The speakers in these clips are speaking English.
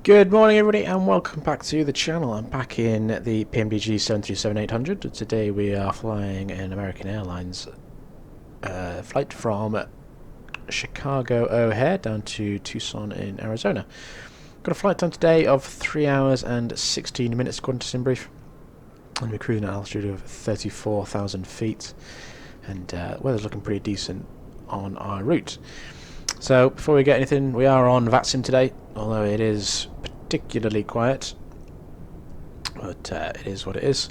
Good morning everybody and welcome back to the channel. I'm back in the PMDG 737-800. Today we are flying an American Airlines flight from Chicago O'Hare down to Tucson in Arizona. Got a flight time today of 3 hours and 16 minutes according to SimBrief. And we're cruising at an altitude of 34,000 feet and weather's looking pretty decent on our route. So before we get anything, we are on V-NAND today, although it is particularly quiet, but it is what it is.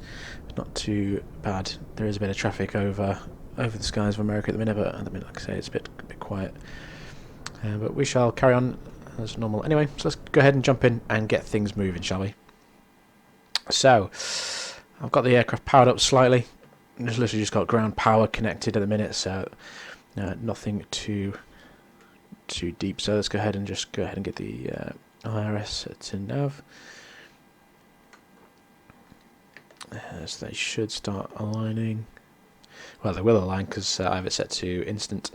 It's not too bad. There is a bit of traffic over the skies of America at the minute, but at the minute, like I say, it's a bit quiet. But we shall carry on as normal. Anyway, so let's go ahead and jump in and get things moving, shall we? So I've got the aircraft powered up slightly. It's literally just got ground power connected at the minute, so nothing too deep. So let's go ahead and get the IRS set to nav. So they should start aligning. Well, they will align because I have it set to instant.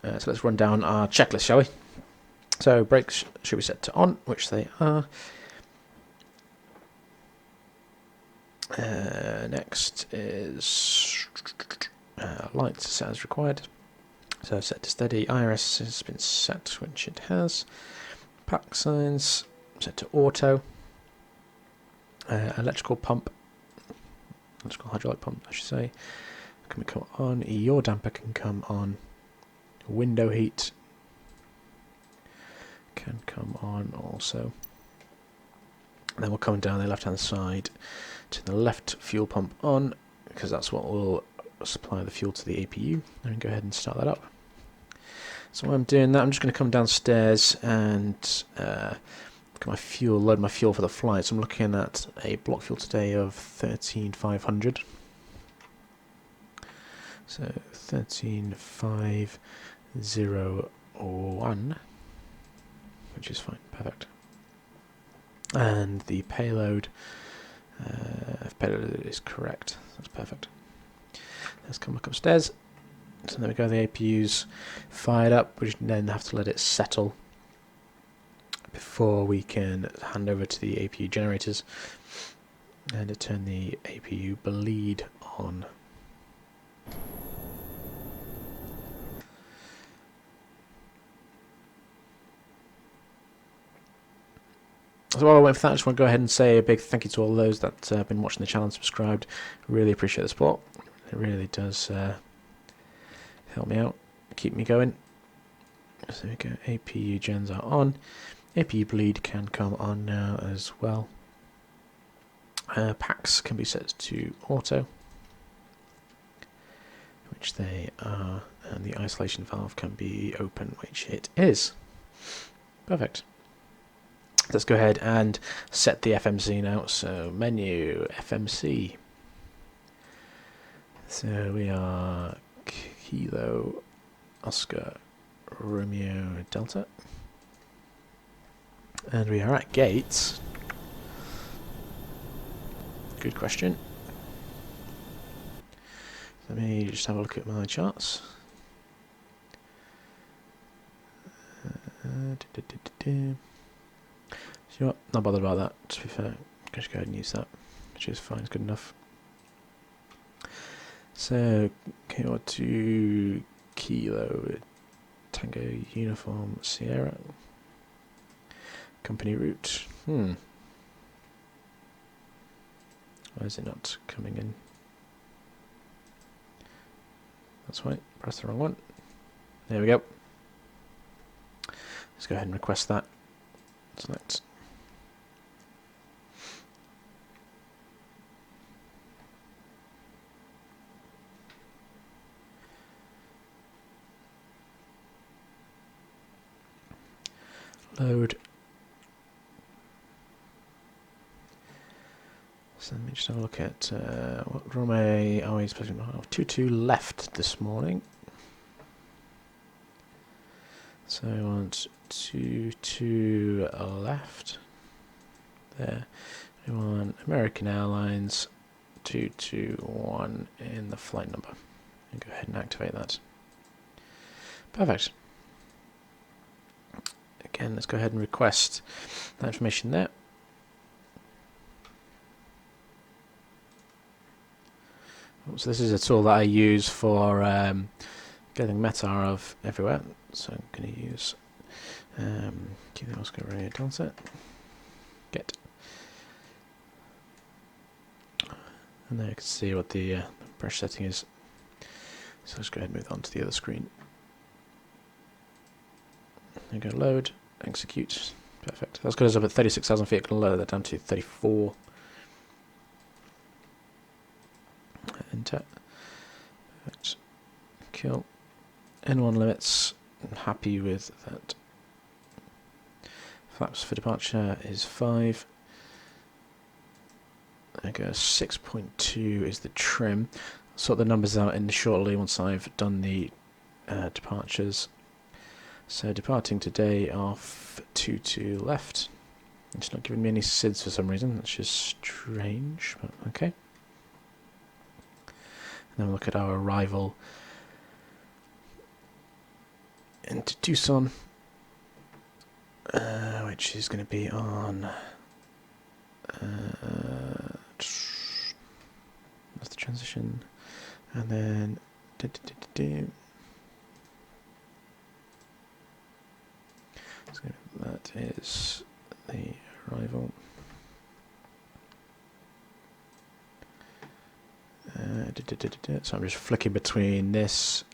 So let's run down our checklist, shall we? So brakes should be set to on, which they are. Next is lights set as required. So set to steady, IRS has been set, which it has. Pack signs set to auto. Electrical hydraulic pump, I should say, can come on. Your damper can come on. Window heat can come on also. Then we'll come down the left hand side to the left fuel pump on, because that's what will supply the fuel to the APU. And go ahead and start that up. So while I'm doing that, I'm just going to come downstairs and load my fuel for the flight. So I'm looking at a block fuel today of 13,500. So 13,501, which is fine, perfect. And the payload, if payload is correct, that's perfect. Let's come back upstairs. So there we go, the APU's fired up. We then have to let it settle before we can hand over to the APU generators and to turn the APU bleed on. So while I wait for that, I just want to go ahead and say a big thank you to all those that have been watching the channel and subscribed. Really appreciate the support. It really does help me out, keep me going. So there we go, APU gens are on. APU bleed can come on now as well. Packs can be set to auto, which they are, and the isolation valve can be open, which it is. Perfect. Let's go ahead and set the FMC now. So menu, FMC. So we are Kilo Oscar Romeo Delta, and we are at gates. Good question. Let me just have a look at my charts. You know what? Not bothered about that, to be fair. Just go ahead and use that, which is fine, it's good enough. So, Kilo to Kilo Tango Uniform Sierra. Company route. Why is it not coming in? That's right, press the wrong one. There we go. Let's go ahead and request that. Select. Load. So let me just have a look at what runway are we expecting? 22 left this morning. So I want 22 left. There. We want American Airlines 221 in the flight number. And go ahead and activate that. Perfect. again, let's go ahead and request that information there. So this is a tool that I use for getting meta of everywhere. So I'm going to use set get, and there you can see what the pressure setting is. So let's go ahead and move on to the other screen. There you go, load, execute, perfect. That's got us up at 36,000 feet. I'm going to lower that down to 34. Enter. Perfect. Cool. N1 limits. I'm happy with that. Flaps for departure is 5. There we go. 6.2 is the trim. I'll sort the numbers out in shortly once I've done the departures. So departing today off 22 left. It's not giving me any SIDs for some reason. That's just strange, but okay. Then we'll look at our arrival into Tucson, which is going to be on that's the transition, and then so that is the arrival. So I'm just flicking between this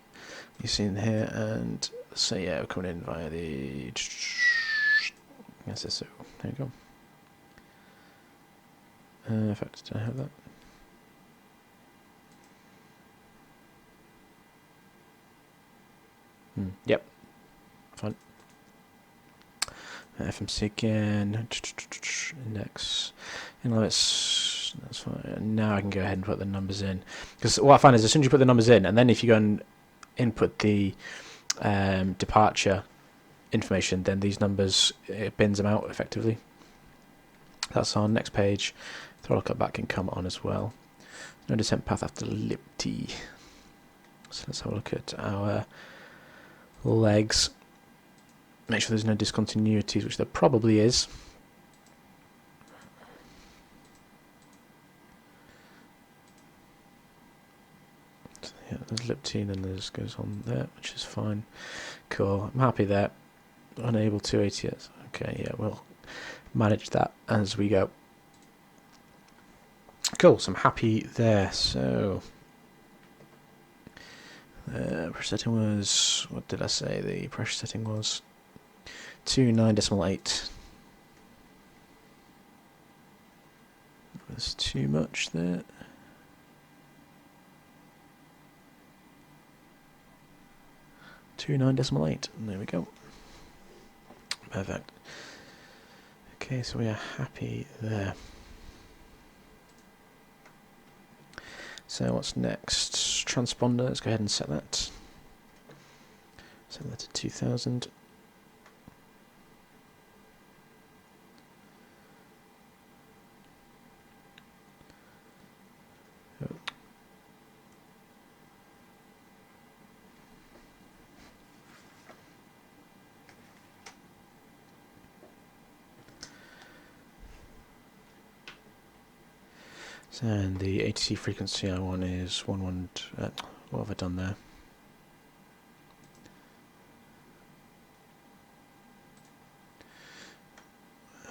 you see in here, and so yeah, we're coming in via the SSO. There you go. In fact, did I have that? Yep. Fine. FMC again. Index. Limits. That's fine. Now I can go ahead and put the numbers in. Because what I find is as soon as you put the numbers in, and then if you go and input the departure information, then these numbers, it bins them out effectively. That's our next page. Throttle cutback can come on as well. No descent path after Liberty. So let's have a look at our legs. Make sure there's no discontinuities, which there probably is. So yeah, there's Liberty, and then there's goes on there, which is fine. Cool. I'm happy there. Unable to ATS. Okay, yeah, we'll manage that as we go. Cool, so I'm happy there. So pressure setting was, what did I say? The pressure setting was 29.8. There's too much there. Two 9.8. There we go. Perfect. Okay, so we are happy there. So what's next? Transponder, let's go ahead and set that. Set that to 2000. And the ATC frequency I want is 11. What have I done there?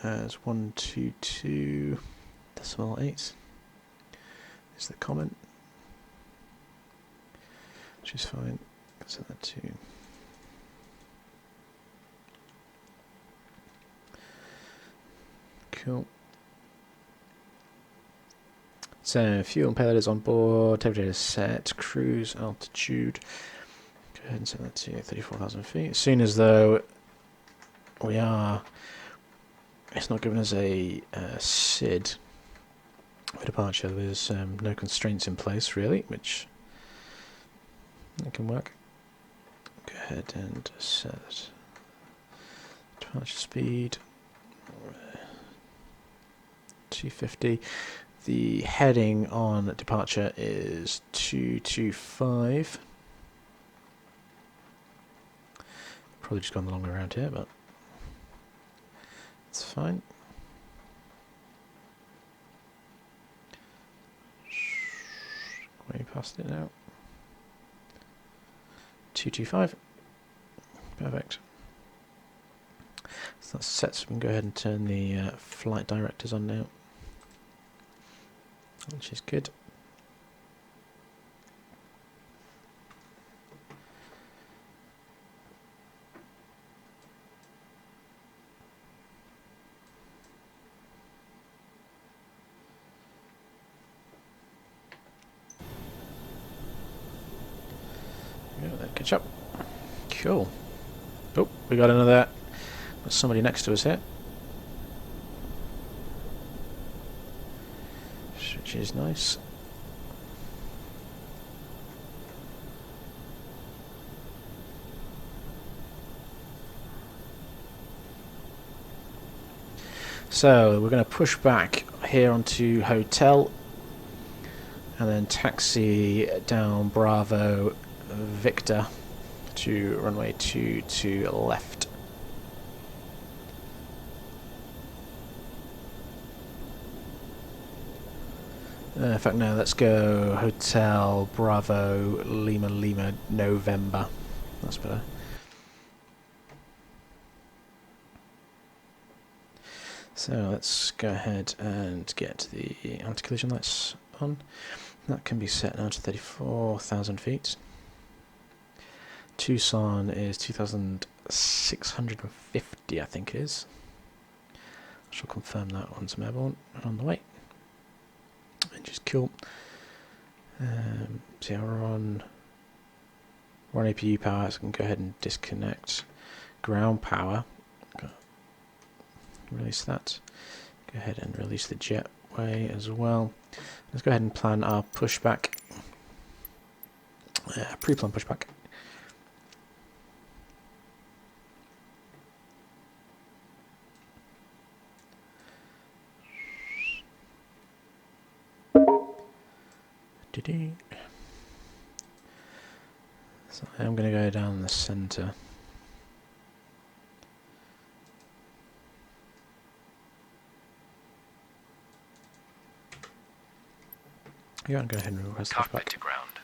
It's 122.8 is the comment, which is fine. Set that to cool. So fuel and payload is on board, temperature is set, cruise altitude. Go ahead and set that to 34,000 feet. As soon as though we are, it's not giving us a SID for departure. There's no constraints in place really, which it can work. Go ahead and set departure speed 250. The heading on departure is 225. Probably just gone the long way around here, but fine. Way past it now. 225. Perfect. So that's set, so we can go ahead and turn the flight directors on now, which is good. Catch up. Cool. Oh, we got another. There's somebody next to us here, which is nice. So we're going to push back here onto hotel, and then taxi down Bravo Victor to runway 22 left. In fact, no, let's go Hotel Bravo Lima Lima November. That's better. So let's go ahead and get the anti-collision lights on. That can be set now to 34,000 feet. Tucson is 2,650, I think it is. I shall confirm that once I'm airborne and on the way. Which is cool. So yeah, we're on APU power, so I can go ahead and disconnect ground power. Release that. Go ahead and release the jetway as well. Let's go ahead and plan our pushback. Pre-plan pushback. So I'm going to go down the center. Yeah, I'm going to go ahead and request Cockpit back. to ground.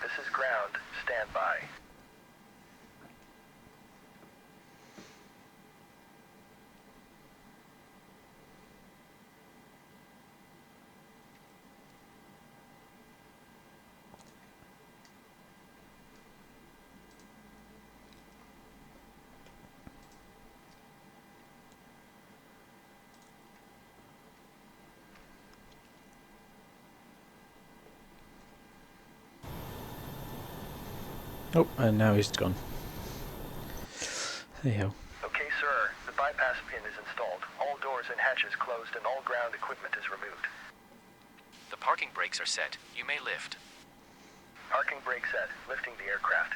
This is ground. Stand by. Oh, and now he's gone. Hey ho. Okay, sir. The bypass pin is installed. All doors and hatches closed and all ground equipment is removed. The parking brakes are set. You may lift. Parking brake set. Lifting the aircraft.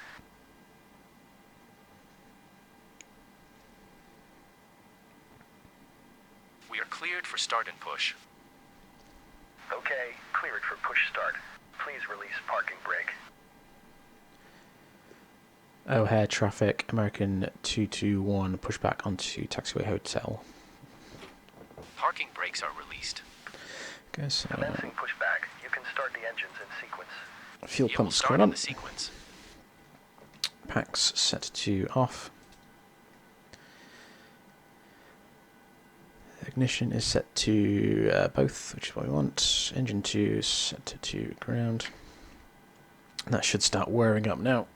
We are cleared for start and push. Okay, cleared for push start. Please release parking brake. OHare traffic, American 221, pushback onto taxiway hotel. Parking brakes are released. Okay, so Commencing pushback. You can start the engines in sequence. fuel You will pumps start going on on. the sequence. Packs set to off. Ignition is set to both, which is what we want. Engine 2 is set to ground. And that should start whirring up now.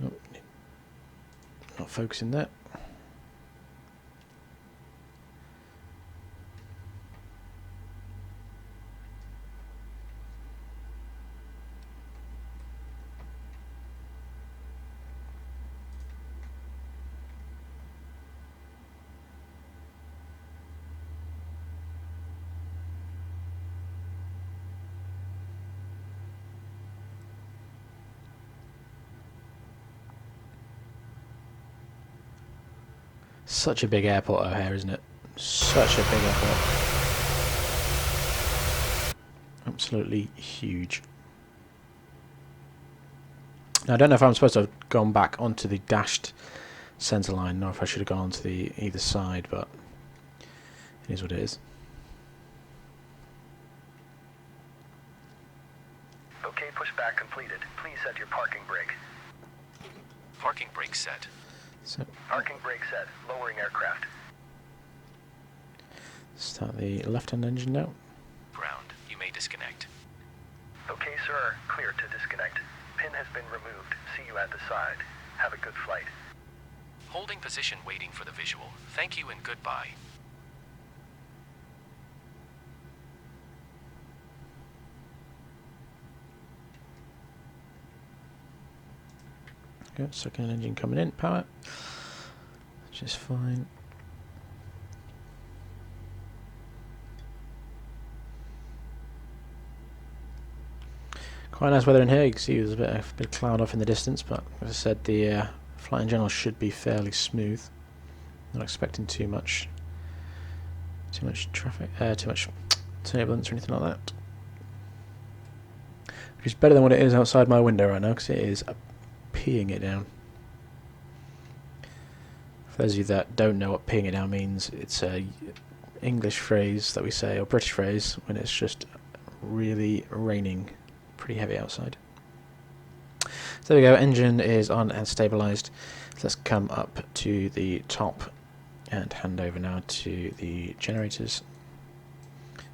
Oh, not focusing that. Such a big airport, OHare, isn't it? Such a big airport. Absolutely huge. Now, I don't know if I'm supposed to have gone back onto the dashed centre line, or if I should have gone onto the either side, but it is what it is. Okay, pushback completed. Please set your parking brake. Parking brake set. So, Parking brake set. Lowering aircraft. start the left-hand engine now. Ground. You may disconnect. Okay, sir. Clear to disconnect. Pin has been removed. See you at the side. Have a good flight. Holding position waiting for the visual. Thank you and goodbye. Good, second engine coming in, power. Which is fine. Quite nice weather in here. You can see there's a bit of cloud off in the distance, but as I said, the flight in general should be fairly smooth. Not expecting too much traffic, too much turbulence or anything like that. Which is better than what it is outside my window right now, because it is peeing it down. For those of you that don't know what peeing it down means, it's a English phrase that we say, or British phrase, when it's just really raining pretty heavy outside. So there we go, engine is on and stabilised. So let's come up to the top and hand over now to the generators.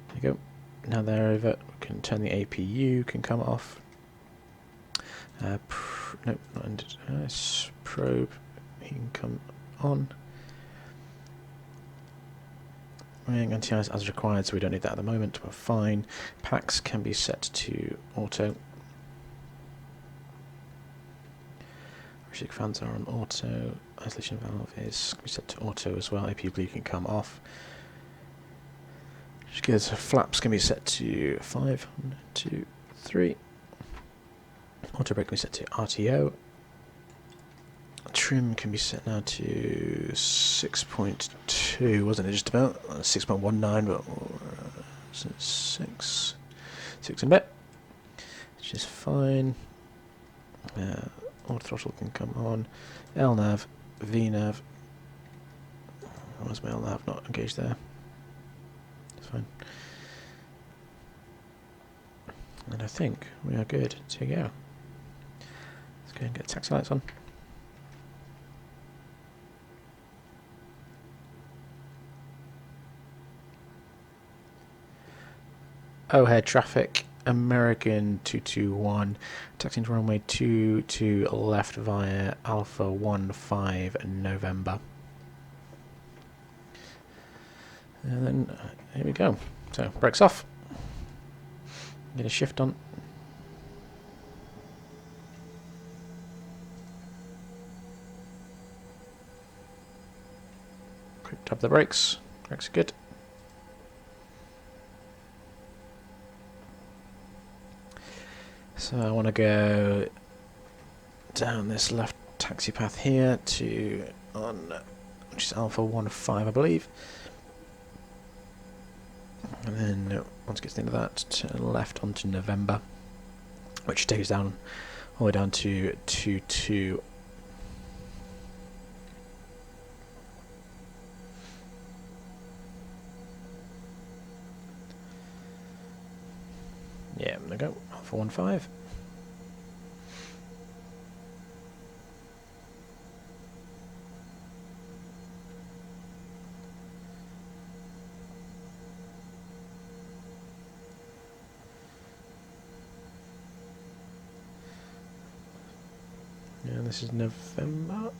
There you go. Now they're over, we can turn the APU, can come off. Nope, not ended. Probe, he can come on. Anti-ice as required, so we don't need that at the moment. We're fine. Packs can be set to auto. Restrict fans are on auto. Isolation valve is set to auto as well. APU bleed can come off. Gears flaps can be set to 5. 1, 2, 3. Auto brake can be set to RTO. Trim can be set now to 6.2, wasn't it just about? 6.19, but 6 and a bit, which is fine. Auto throttle can come on. LNAV, VNAV. Where's my LNAV not engaged there? It's fine. And I think we are good to go. Let's go and get taxi lights on. OHare traffic, American 221, taxiing to runway 22 left via Alpha 15 November. And then here we go. So brakes off. Get a shift on. Quick tap the brakes. Brakes are good. So I want to go down this left taxi path here to which is Alpha 15, I believe. And then once it gets into that, turn left onto November, which takes us down all the way down to 22. Yeah, I'm going to go Alpha 15. Yeah, this is November.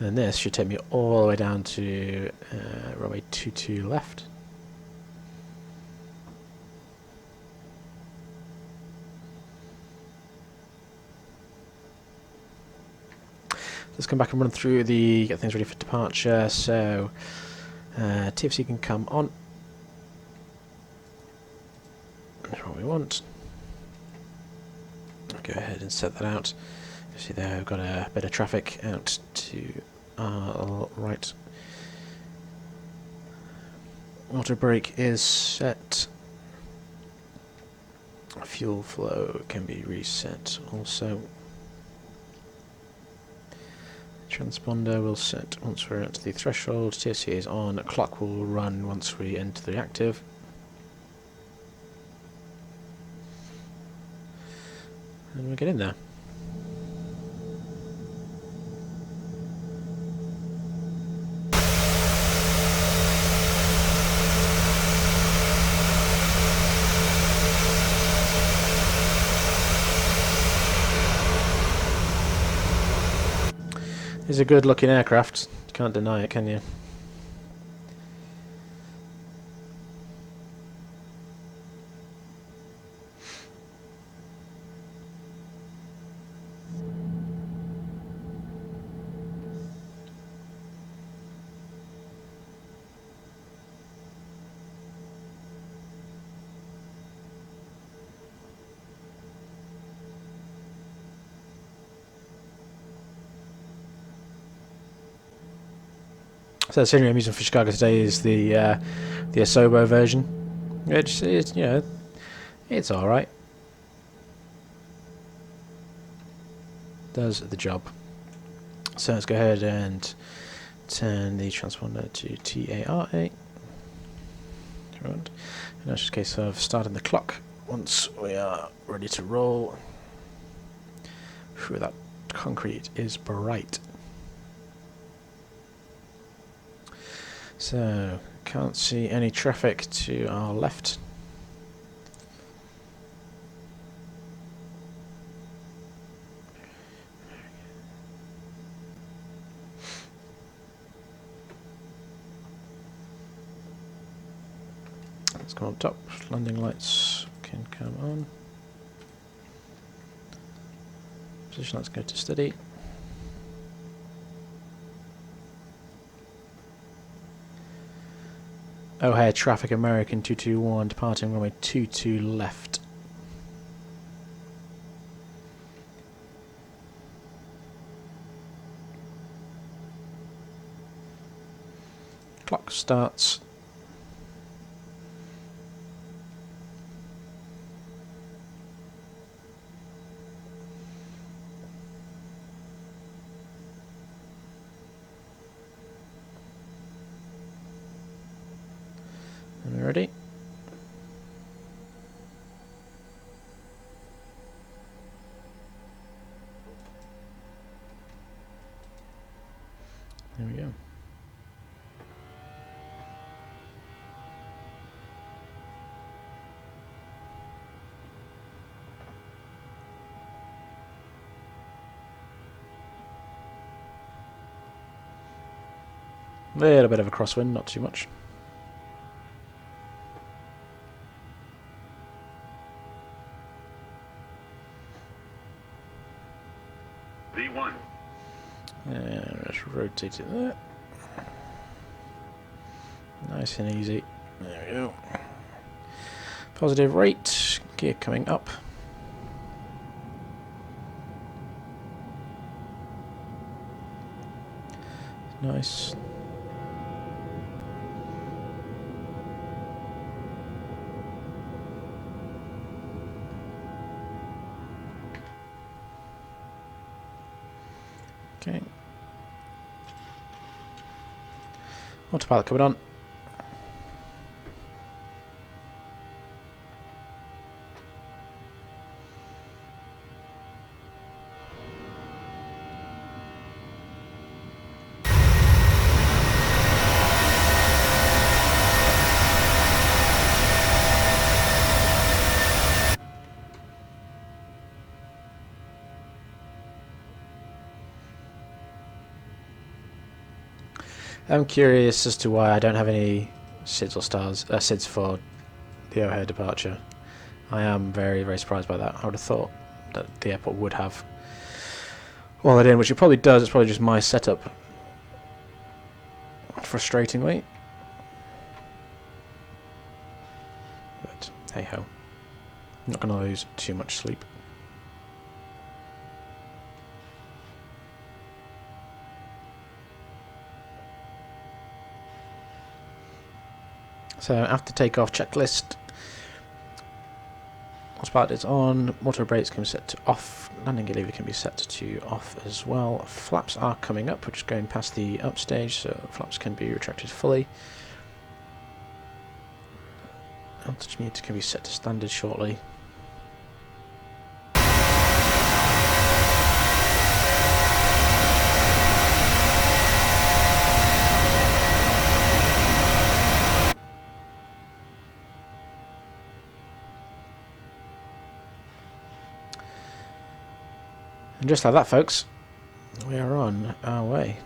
And this should take me all the way down to runway 22 left. Let's come back and run through the get things ready for departure. So TFC can come on. That's what we want. Go ahead and set that out. You see there, we've got a bit of traffic out to our right. Auto brake is set. Fuel flow can be reset also. Transponder will set once we're at the threshold. TSC is on. Clock will run once we enter the active. And we get in there. It's a good looking aircraft, you can't deny it, can you? So the scenery I'm using for Chicago today is the Asobo version. It's you know, it's all right. Does the job. So let's go ahead and turn the transponder to TARA. And that's just a case of starting the clock once we are ready to roll. Whew, that concrete is bright. So, can't see any traffic to our left. Let's come up top. Landing lights can come on. Position lights go to steady. OHare traffic American 221 departing runway 22 left. Clock starts. Ready? There we go. A little bit of a crosswind, not too much. V1. And let's rotate it there. Nice and easy. There we go. Positive rate, gear coming up. Nice. Okay. Autopilot coming on. I'm curious as to why I don't have any SIDS or stars, SIDS for the OHare departure. I am very, very surprised by that. I would have thought that the airport would have. while they're in, which it probably does. It's probably just my setup, frustratingly. But hey ho, I'm not going to lose too much sleep. So after takeoff checklist, autopilot is on, motor brakes can be set to off, landing gear lever can be set to off as well. Flaps are coming up, which is going past the up stage, so flaps can be retracted fully. Altitude meter can be set to standard shortly. And just like that, folks, we are on our way.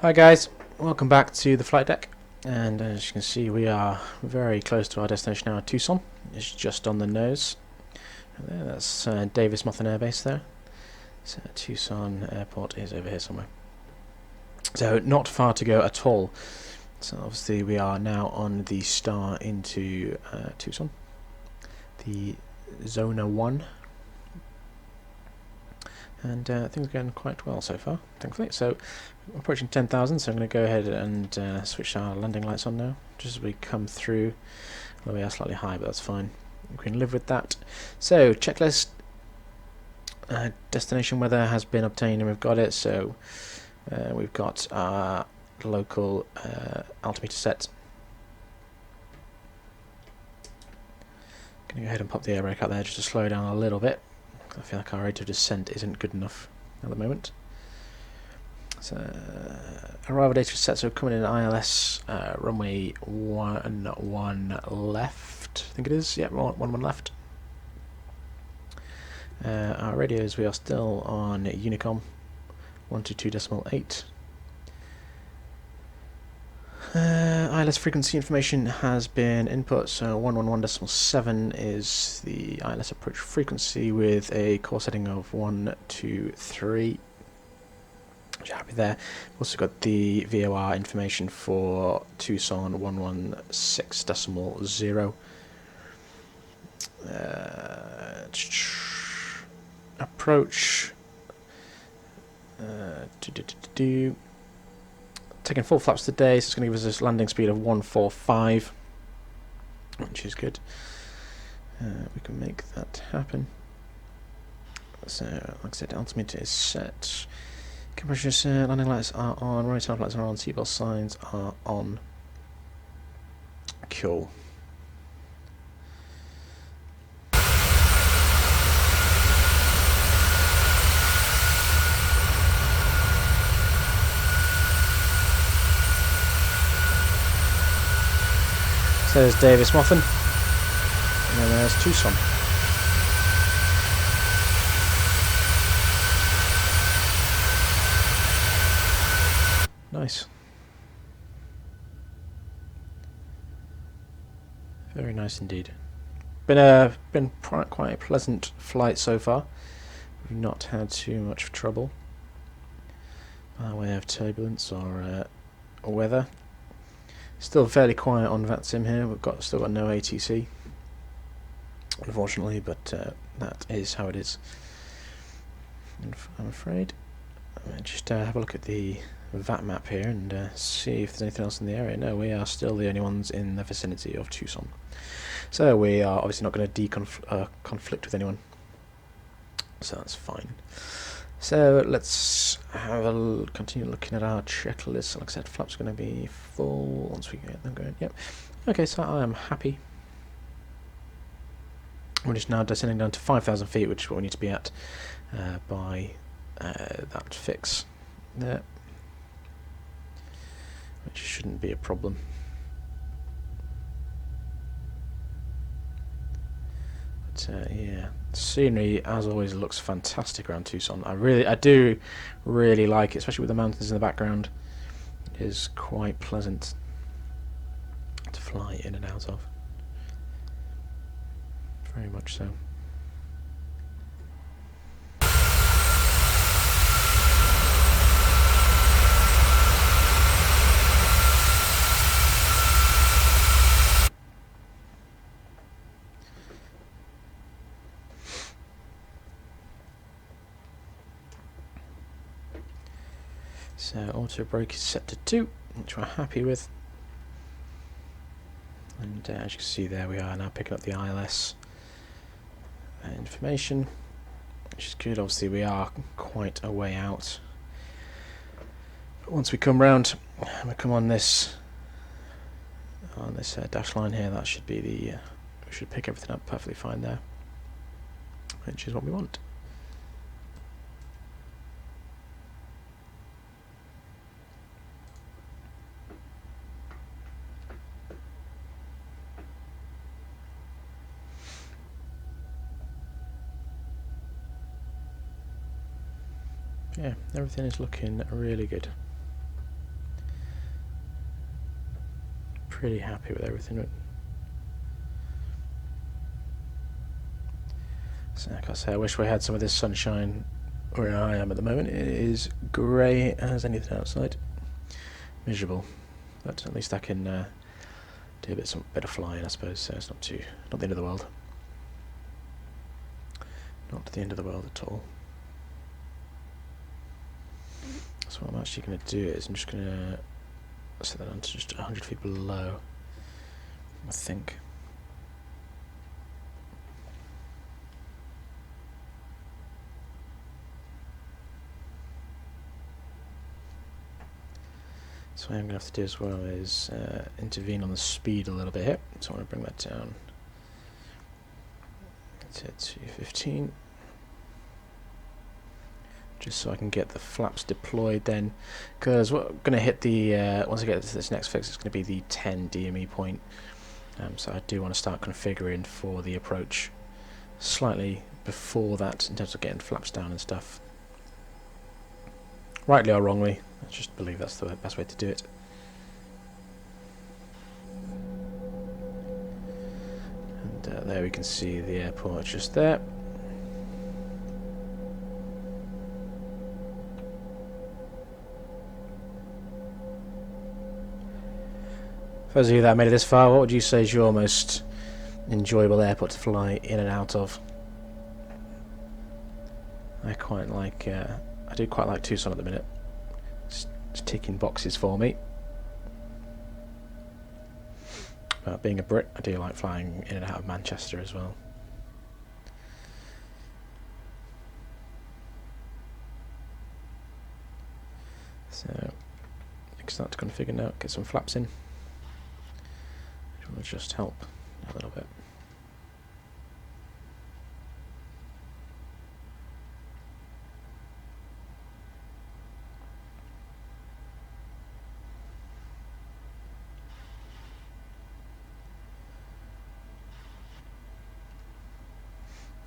Hi guys, welcome back to the flight deck, and as you can see we are very close to our destination now. Tucson is just on the nose. And that's Davis Monthan Air Base there. So Tucson Airport is over here somewhere. So not far to go at all. So obviously we are now on the star into Tucson, the Zona 1. And things are going quite well so far, thankfully. So we're approaching 10,000, so I'm going to go ahead and switch our landing lights on now, just as we come through. Well, we are slightly high, but that's fine. We can live with that. So checklist, destination weather has been obtained, and we've got it. So we've got our local altimeter set. Going to go ahead and pop the air brake out there just to slow down a little bit. I feel like our rate of descent isn't good enough at the moment. So arrival data is set, so coming in ILS runway 11 left, I think it is, yeah, 11 left. Our radios, we are still on Unicom 122.8. ILS frequency information has been input, so 111.7 is the ILS approach frequency with a core setting of 123. which I'm happy there. Also got the VOR information for Tucson 116.0. Approach. Taking 4 flaps today, so it's going to give us this landing speed of 145, which is good. We can make that happen. So, like I said, altimeter is set. Compression is set. Landing lights are on. Right side lights are on. Seatbelt signs are on. Cool. So there's Davis Moffin, and then there's Tucson. Nice. Very nice indeed. Been quite a pleasant flight so far. We've not had too much trouble by way of turbulence or weather. Still fairly quiet on VATSIM here. We've still got no ATC, unfortunately, but that is how it is. I'm afraid. Just have a look at the VAT map here and see if there's anything else in the area. No, we are still the only ones in the vicinity of Tucson. So we are obviously not going to conflict with anyone. So that's fine. So let's continue looking at our checklist. Like I said, flaps are going to be full once we get them going. Yep. Okay, so I am happy. We're just now descending down to 5,000 feet, which is what we need to be at by that fix there, which shouldn't be a problem. But yeah, the scenery as always looks fantastic around Tucson. I do really like it, especially with the mountains in the background. It is quite pleasant to fly in and out of. Very much so. So auto brake is set to 2, which we're happy with. And as you can see there, we are now picking up the ILS information, which is good. Obviously we are quite a way out, but once we come round and we come on this dash line here, that should be the we should pick everything up perfectly fine there, which is what we want. Yeah, everything is looking really good. Pretty happy with everything. So like I say, I wish we had some of this sunshine where I am at the moment. It is grey as anything outside. Miserable. But at least I can do a bit of flying, I suppose, so it's not the end of the world. Not the end of the world at all. So what I'm actually going to do is I'm just going to set that down to just 100 feet below, I think. So what I'm going to have to do as well is intervene on the speed a little bit here. So I want to bring that down to 215. Just so I can get the flaps deployed then, because we're going to hit the once I get to this next fix, it's going to be the 10 DME point. So I do want to start configuring for the approach slightly before that in terms of getting flaps down and stuff. Rightly or wrongly, I just believe that's the best way to do it. And there we can see the airport just there. For those of you that made it this far, what would you say is your most enjoyable airport to fly in and out of? I quite like, I do quite like Tucson at the minute. It's ticking boxes for me. But being a Brit, I do like flying in and out of Manchester as well. So, I can start to configure now, get some flaps in. Which will just help a little bit.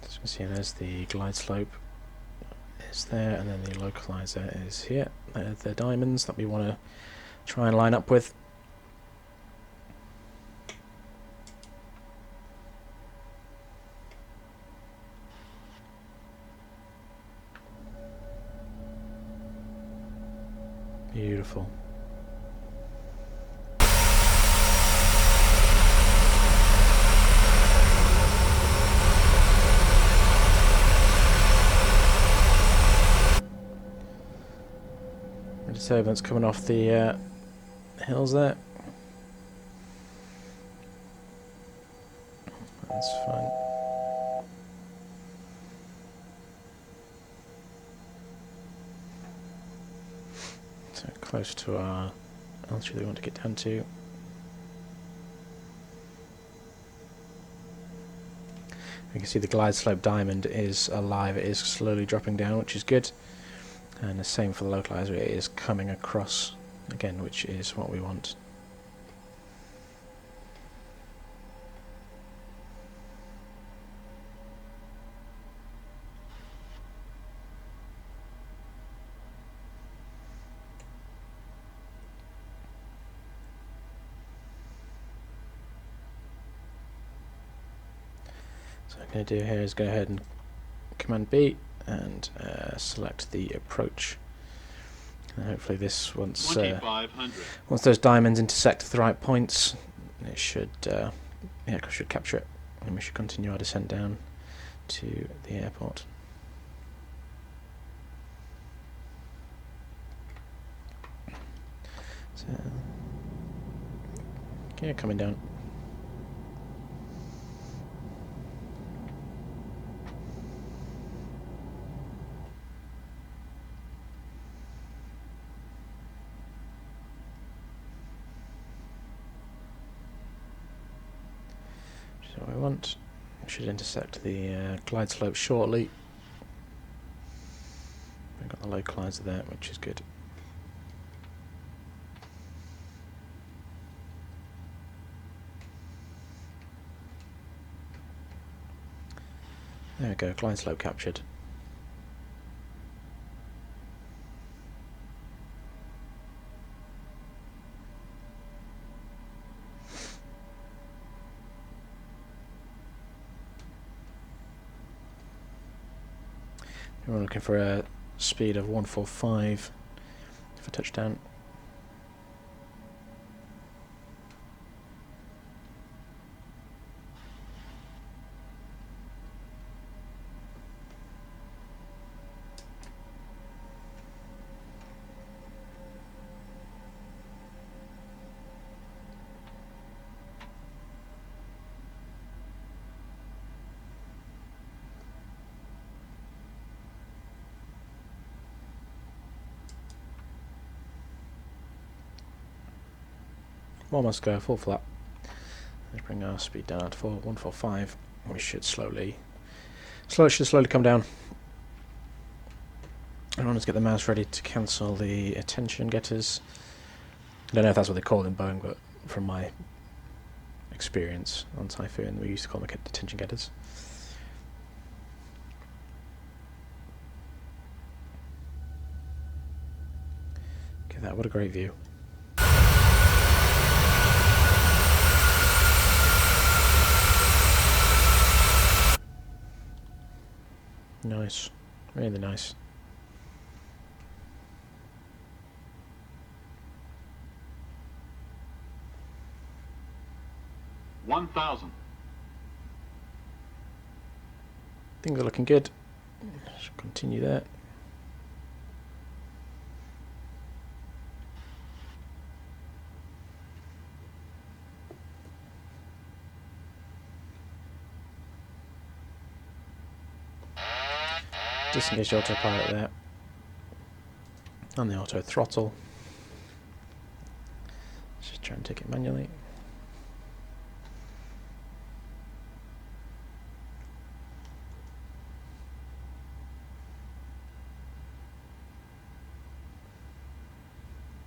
As you can see, there's the glide slope is there, and then the localizer is here. They're the diamonds that we want to try and line up with. Beautiful. Disturbance coming off the hills there. That's fine. So close to our altitude we want to get down to. You can see the glide slope diamond is alive. It is slowly dropping down, which is good. And the same for the localizer, it is coming across again, which is what we want. So what I'm going to do here is go ahead and Command B and select the approach. And hopefully this, once those diamonds intersect the right points, it should should capture it, and we should continue our descent down to the airport. So, okay, coming down. What we want. We should intersect the glide slope shortly. We've got the localizer there, which is good. There we go, glide slope captured. We're looking for a speed of 145 for touchdown. Almost go full flap. Let's bring our speed down to 145. We should slowly come down. And let's get the mouse ready to cancel the attention getters. I don't know if that's what they call them in Boeing, but from my experience on Typhoon, we used to call them attention getters. Okay, that what a great view. Nice, really nice. 1,000. Things are looking good. Should continue that. Disengage the autopilot there. And the auto throttle. Let's just try and take it manually.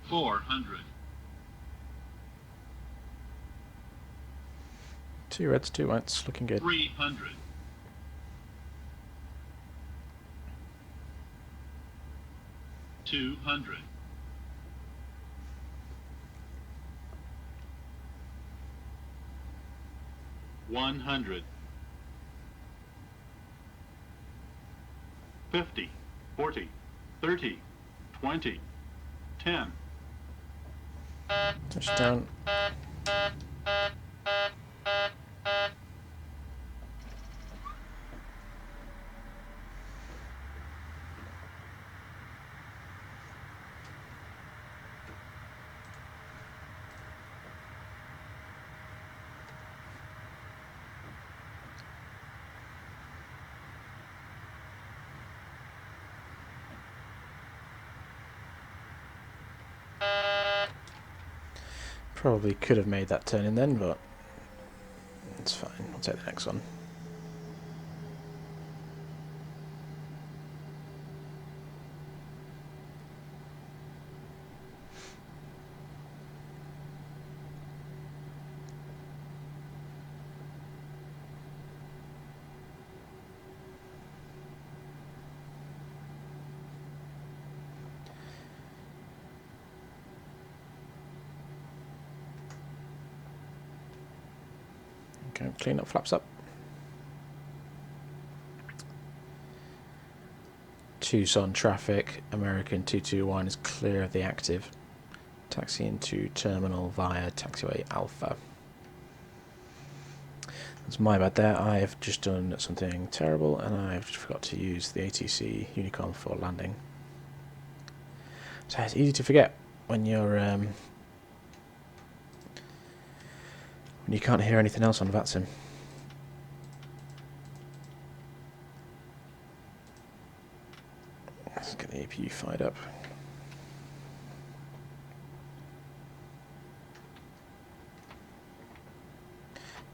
$400. 2 reds, 2 whites, looking good. 300. 200. 100. 50, 40, 30, 20, 10. Touchdown. Probably could have made that turn in then, but it's fine. We'll take the next one. Okay, clean up, flaps up. Tucson traffic, American 221 is clear of the active. Taxi into terminal via taxiway Alpha. That's my bad there. I've just done something terrible and I've just forgot to use the ATC Unicorn for landing. So it's easy to forget when you're when you can't hear anything else on VATSIM. Let's get the APU fired up.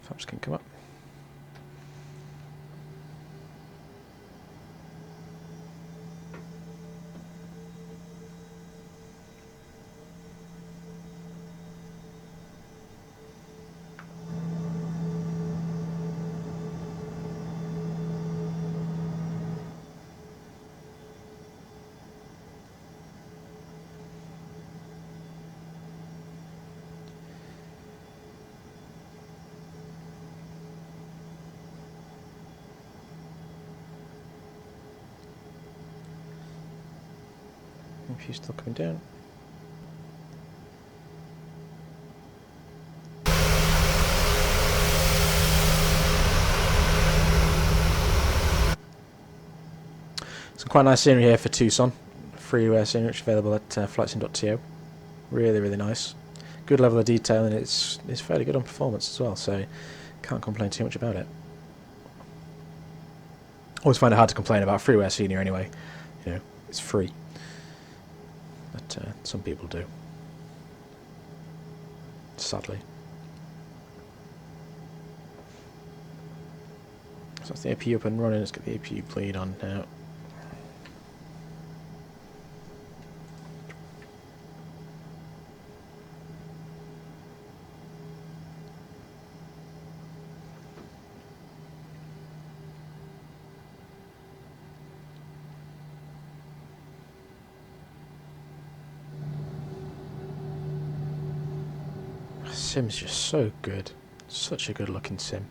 Flaps can come up. APU still coming down. Some quite nice scenery here for Tucson. Freeware scenery, which is available at FlightInside.to. Really, really nice. Good level of detail, and it's fairly good on performance as well, so can't complain too much about it. Always find it hard to complain about freeware scenery anyway. You know, it's free. But some people do. Sadly. So that's the APU up and running. Let's get the APU bleed on now. Sim's just so good. Such a good looking sim.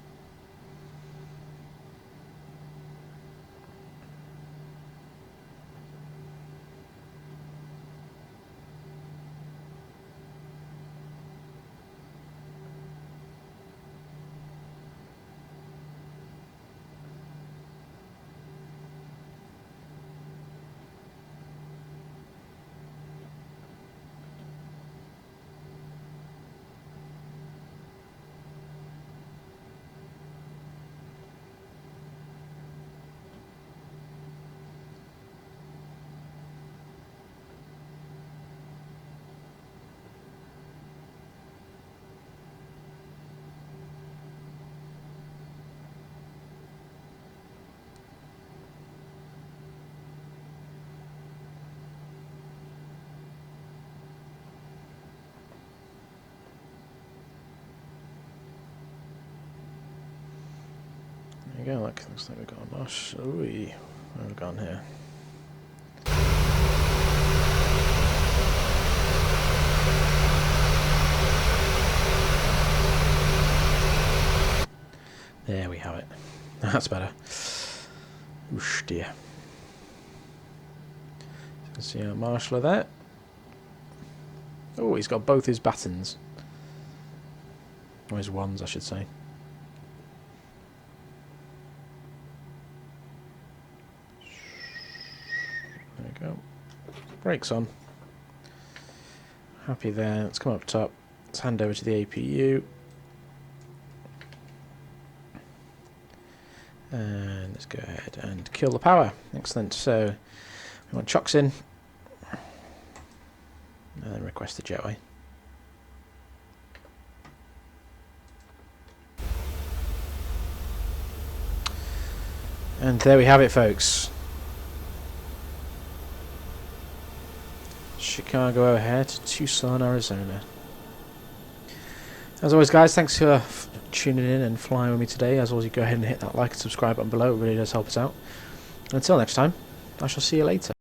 we go. Looks like we've got a mosh. Ooh, where have we gone here? There we have it. That's better. Oosh dear. You can see our marshaller there. Oh, he's got both his battens. Or his wands, I should say. There we go. Brakes on. Happy there. Let's come up top. Let's hand over to the APU. And let's go ahead and kill the power. Excellent. So we want chocks in. And then request the jetway. And there we have it, folks. Chicago OHare to Tucson, Arizona. As always, guys, thanks for tuning in and flying with me today. As always, you go ahead and hit that like and subscribe button below. It really does help us out. And until next time, I shall see you later.